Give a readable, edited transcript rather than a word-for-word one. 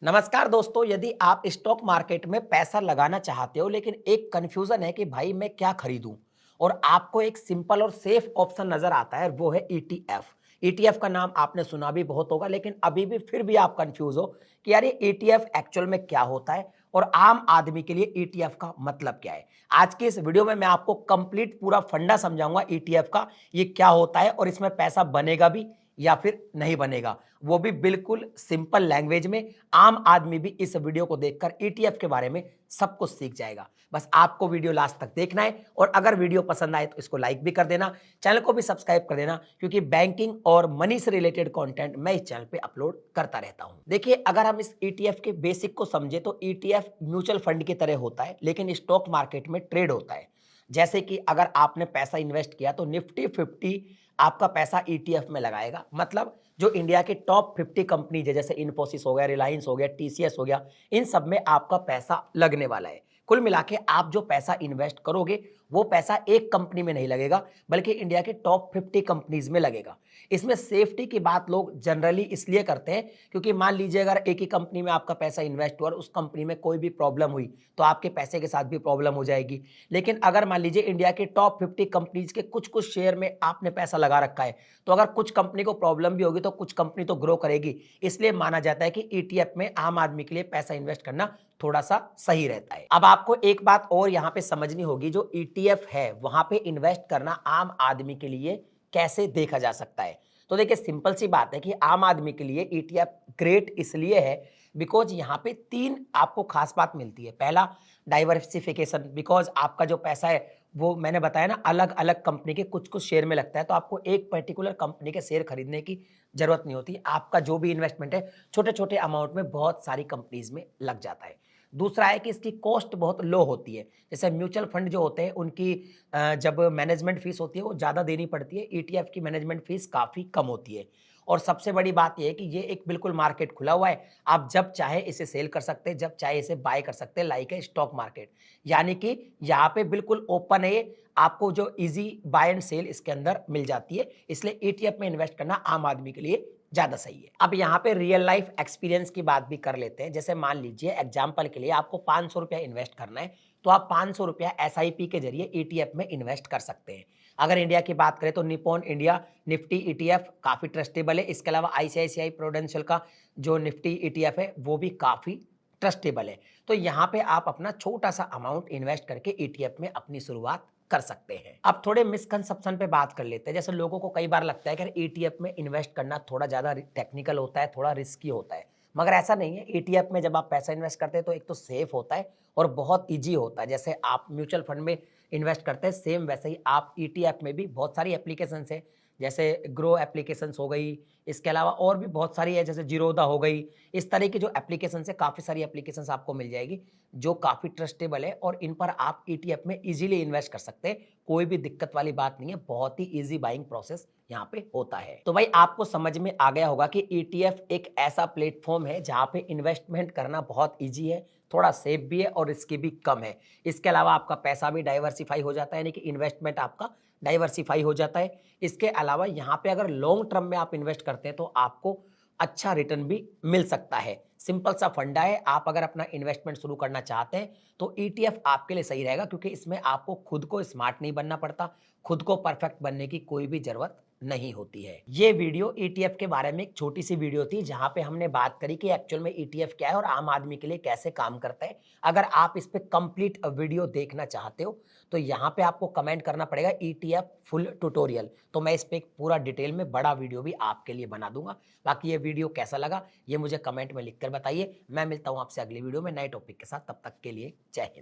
नमस्कार दोस्तों, यदि आप स्टॉक मार्केट में पैसा लगाना चाहते हो लेकिन एक कंफ्यूजन है कि भाई मैं क्या खरीदूं और आपको एक सिंपल और सेफ ऑप्शन नजर आता है, वो है ईटीएफ। ईटीएफ का नाम आपने सुना भी बहुत होगा, लेकिन अभी भी फिर भी आप कंफ्यूज हो कि यार ये ईटीएफ एक्चुअल में क्या होता है और आम आदमी के लिए ईटीएफ का मतलब क्या है। आज के इस वीडियो में मैं आपको कंप्लीट पूरा फंडा समझाऊंगा ईटीएफ का, ये क्या होता है और इसमें पैसा बनेगा भी या फिर नहीं बनेगा, वो भी बिल्कुल सिंपल लैंग्वेज में। आम आदमी भी इस वीडियो को देखकर ईटीएफ के बारे में सब कुछ सीख जाएगा। बस आपको वीडियो लास्ट तक देखना है और अगर वीडियो पसंद आए तो इसको लाइक भी कर देना, चैनल को भी सब्सक्राइब कर देना, क्योंकि बैंकिंग और मनी से रिलेटेड कंटेंट मैं इस चैनल पे अपलोड करता रहता हूं। देखिए, अगर हम इस ईटीएफ के बेसिक को समझे तो ईटीएफ म्यूचुअल फंड की तरह होता है, लेकिन स्टॉक मार्केट में ट्रेड होता है। जैसे कि अगर आपने पैसा इन्वेस्ट किया तो निफ्टी 50 आपका पैसा ईटीएफ में लगाएगा। मतलब जो इंडिया के टॉप 50 कंपनीज है, जैसे इन्फोसिस हो गया, रिलायंस हो गया, टीसीएस हो गया, इन सब में आपका पैसा लगने वाला है। कुल मिला के आप जो पैसा इन्वेस्ट करोगे वो पैसा एक कंपनी में नहीं लगेगा, बल्कि इंडिया के टॉप 50 कंपनीज में लगेगा। इसमें सेफ्टी की बात लोग जनरली इसलिए करते हैं क्योंकि मान लीजिए अगर एक ही कंपनी में आपका पैसा इन्वेस्ट हुआ और उस कंपनी में कोई भी प्रॉब्लम हुई तो आपके पैसे के साथ भी प्रॉब्लम हो जाएगी। लेकिन अगर मान लीजिए इंडिया के टॉप 50 कंपनीज के कुछ कुछ शेयर में आपने पैसा लगा रखा है, तो अगर कुछ कंपनी को प्रॉब्लम भी होगी तो कुछ कंपनी तो ग्रो करेगी। इसलिए माना जाता है कि ईटीएफ में आम आदमी के लिए पैसा इन्वेस्ट करना थोड़ा सा सही रहता है। अब आपको एक बात और यहां पे समझनी होगी, जो ईटीएफ है वहां पे इन्वेस्ट करना आम आदमी के लिए कैसे देखा जा सकता है। तो देखिए, सिंपल सी बात है कि आम आदमी के लिए ईटीएफ ग्रेट इसलिए है बिकॉज यहाँ पे तीन आपको खास बात मिलती है। पहला, डाइवर्सिफिकेशन, बिकॉज आपका जो पैसा है वो मैंने बताया ना, अलग अलग कंपनी के कुछ कुछ शेयर में लगता है, तो आपको एक पर्टिकुलर कंपनी के शेयर खरीदने की जरूरत नहीं होती। आपका जो भी इन्वेस्टमेंट है छोटे छोटे अमाउंट में बहुत सारी कंपनीज में लग जाता है। दूसरा है कि इसकी कॉस्ट बहुत लो होती है। जैसे म्यूचुअल फंड जो होते हैं उनकी जब मैनेजमेंट फीस होती है वो ज़्यादा देनी पड़ती है, ईटीएफ की मैनेजमेंट फीस काफ़ी कम होती है। और सबसे बड़ी बात यह है कि ये एक बिल्कुल मार्केट खुला हुआ है, आप जब चाहे इसे सेल कर सकते हैं, जब चाहे इसे बाय कर सकते हैं, लाइक है स्टॉक मार्केट। यानी कि यहाँ पे बिल्कुल ओपन है, आपको जो इजी बाय एंड सेल इसके अंदर मिल जाती है। इसलिए ईटीएफ में इन्वेस्ट करना आम आदमी के लिए ज्यादा सही है। अब यहाँ पे रियल लाइफ एक्सपीरियंस की बात भी कर लेते हैं। जैसे मान लीजिए एग्जाम्पल के लिए आपको 500 रुपया इन्वेस्ट करना है, तो आप 500 रुपया एसआईपी के जरिए ईटीएफ में इन्वेस्ट कर सकते हैं। अगर इंडिया की बात करें तो निप्पॉन इंडिया निफ्टी ईटीएफ काफी ट्रस्टेबल है। इसके अलावा आईसीआईसीआई प्रूडेंशियल का जो निफ्टी ईटीएफ है वो भी काफी ट्रस्टेबल है। तो यहाँ पे आप अपना छोटा सा अमाउंट इन्वेस्ट करके ईटीएफ में अपनी शुरुआत कर सकते हैं। अब थोड़े मिसकंसेप्शन पे बात कर लेते हैं। जैसे लोगों को कई बार लगता है कि ईटीएफ में इन्वेस्ट करना थोड़ा ज्यादा टेक्निकल होता है, थोड़ा रिस्की होता है, मगर ऐसा नहीं है। ईटीएफ में जब आप पैसा इन्वेस्ट करते हैं तो एक तो सेफ होता है और बहुत इजी होता है। जैसे आप म्यूचुअल फंड में इन्वेस्ट करते हैं, सेम वैसे ही आप ईटीएफ में भी बहुत सारी एप्लीकेशन है, जैसे ग्रो एप्लीकेशंस हो गई, इसके अलावा और भी बहुत सारी है, जैसे जीरोधा हो गई। इस तरह की जो एप्लीकेशन है, काफ़ी सारी एप्लीकेशंस आपको मिल जाएगी जो काफ़ी ट्रस्टेबल है और इन पर आप ईटीएफ में इजीली इन्वेस्ट कर सकते हैं। कोई भी दिक्कत वाली बात नहीं है, बहुत ही इजी बाइंग प्रोसेस यहाँ पे होता है। तो भाई आपको समझ में आ गया होगा कि ईटीएफ एक ऐसा प्लेटफॉर्म है जहाँ पे इन्वेस्टमेंट करना बहुत ईजी है, थोड़ा सेफ भी है और रिस्क भी कम है। इसके अलावा आपका पैसा भी डाइवर्सिफाई हो जाता है, यानी कि इन्वेस्टमेंट आपका डाइवर्सिफाई हो जाता है। इसके अलावा यहाँ पे अगर लॉन्ग टर्म में आप इन्वेस्ट करते हैं तो आपको अच्छा रिटर्न भी मिल सकता है। सिंपल सा फंडा है। आप अगर अपना इन्वेस्टमेंट शुरू करना चाहते हैं तो ईटीएफ आपके लिए सही रहेगा, क्योंकि इसमें आपको खुद को स्मार्ट नहीं बनना पड़ता, खुद को परफेक्ट बनने की कोई भी जरूरत नहीं होती है। ये वीडियो ईटीएफ के बारे में एक छोटी सी वीडियो थी जहां पे हमने बात करी कि एक्चुअल में ईटीएफ क्या है और आम आदमी के लिए कैसे काम करता है। अगर आप इस पे कंप्लीट वीडियो देखना चाहते हो तो यहाँ पे आपको कमेंट करना पड़ेगा ईटीएफ फुल ट्यूटोरियल, तो मैं इस पे एक पूरा डिटेल में बड़ा वीडियो भी आपके लिए बना दूंगा। बाकी ये वीडियो कैसा लगा ये मुझे कमेंट में लिखकर बताइए। मैं मिलता हूँ आपसे अगली वीडियो में नए टॉपिक के साथ, तब तक के लिए जय हिंद।